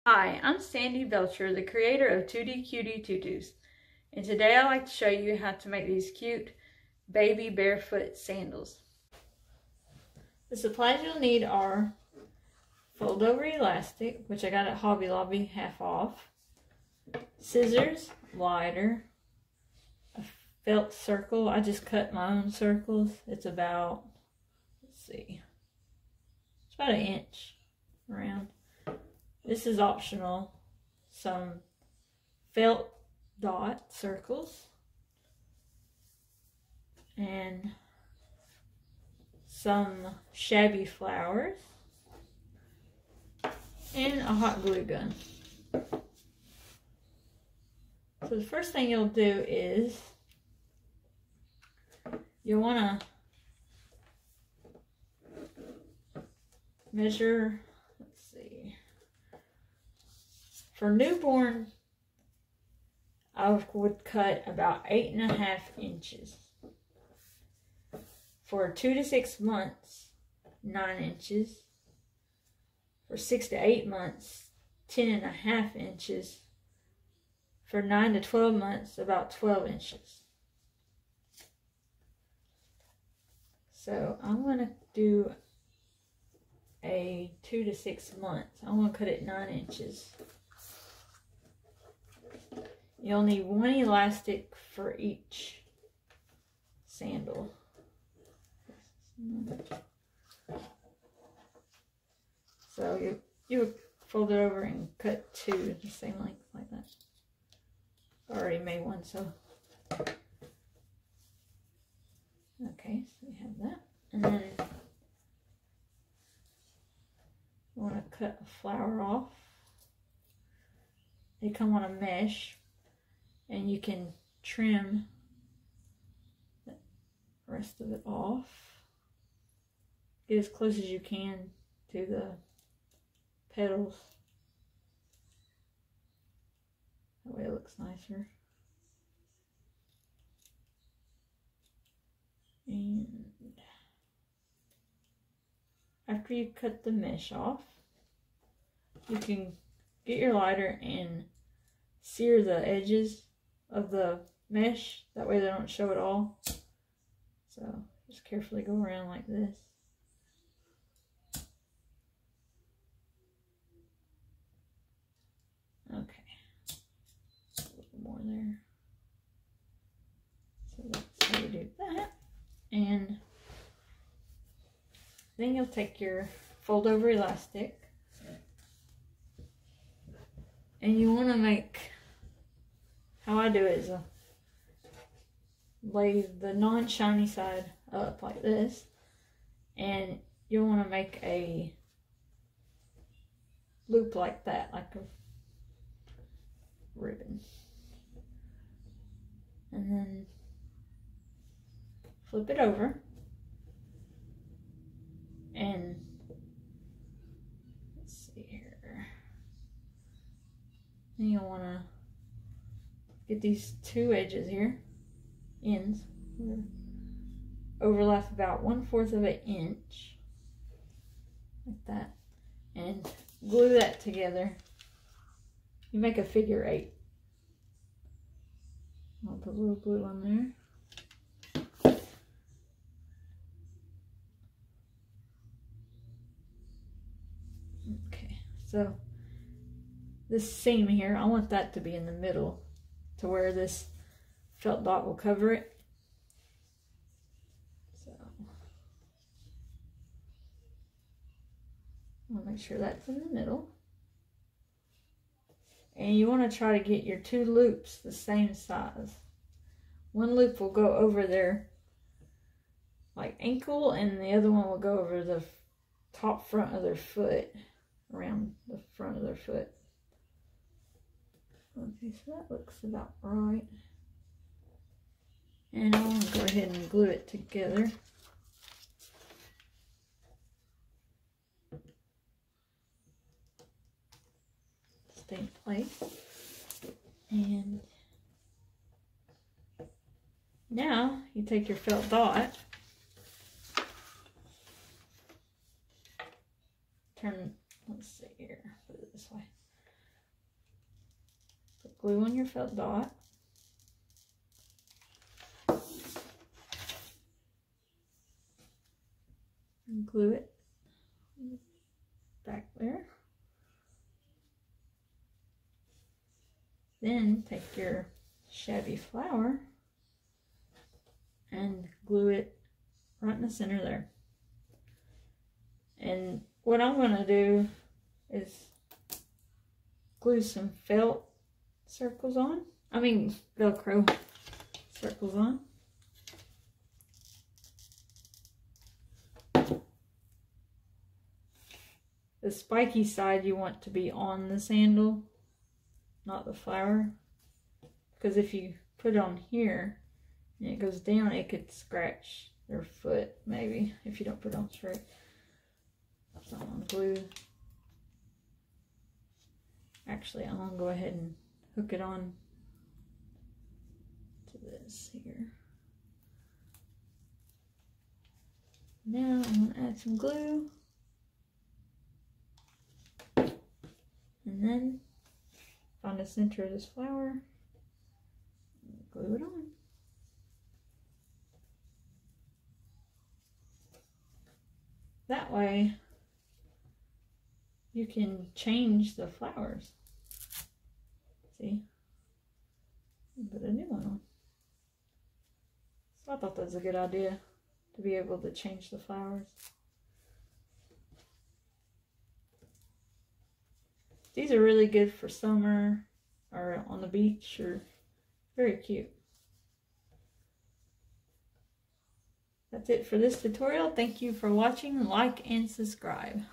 Hi, I'm Sandy Belcher, the creator of Tutie, Cutie, Tutus, and today I'd like to show you how to make these cute baby barefoot sandals. The supplies you'll need are fold over elastic, which I got at Hobby Lobby half off, scissors, lighter, a felt circle. I just cut my own circles. It's about, it's about 1 inch around. This is optional. Some felt dot circles and some shabby flowers and a hot glue gun. So the first thing you'll do is you'll want to measure, for newborn, I would cut about 8.5 inches. For 2 to 6 months, 9 inches. For 6 to 8 months, 10.5 inches. For 9 to 12 months, about 12 inches. So I'm going to do a 2 to 6 months. I'm going to cut it 9 inches. You'll need 1 elastic for each sandal. So you would fold it over and cut 2 the same length like that. I already made one, so. Okay, so we have that. And then you want to cut a flower off. They come on a mesh. And you can trim the rest of it off. Get as close as you can to the petals. That way it looks nicer. And after you cut the mesh off, you can get your lighter and sear the edges of the mesh, that way they don't show at all. So just carefully go around like this. Okay, a little more there. So that's how you do that. And then you'll take your fold over elastic and you want to make, how I do it is lay the non-shiny side up like this, and you'll want to make a loop like that, like a ribbon, and then flip it over, and let's see here, then you'll want to get these 2 edges here, ends, overlap about 1/4 of an inch, like that, and glue that together. You make a figure 8. I'll put a little glue on there. Okay, so this seam here, I want that to be in the middle, to where this felt dot will cover it. So I'll make sure that's in the middle. And you want to try to get your 2 loops the same size. One loop will go over their like ankle, and the other one will go over the top front of their foot, around the front of their foot. Okay, so that looks about right. And I'm going to go ahead and glue it together. Stay in place. And now you take your felt dot, turn, let's see here, put it this way. glue on your felt dot. And glue it back there. Then take your shabby flower and glue it right in the center there. And what I'm going to do is glue some felt circles on. I mean Velcro circles on. The spiky side you want to be on the sandal, not the flower, because if you put it on here and it goes down, it could scratch your foot maybe if you don't put it on straight. So I'm going to glue. Actually, I'm going to go ahead and hook it on to this here. Now I'm going to add some glue. And then find the center of this flower, glue it on. That way you can change the flowers. See? Put a new one on. So I thought that was a good idea to be able to change the flowers. These are really good for summer or on the beach, or very cute. That's it for this tutorial. Thank you for watching. Like and subscribe.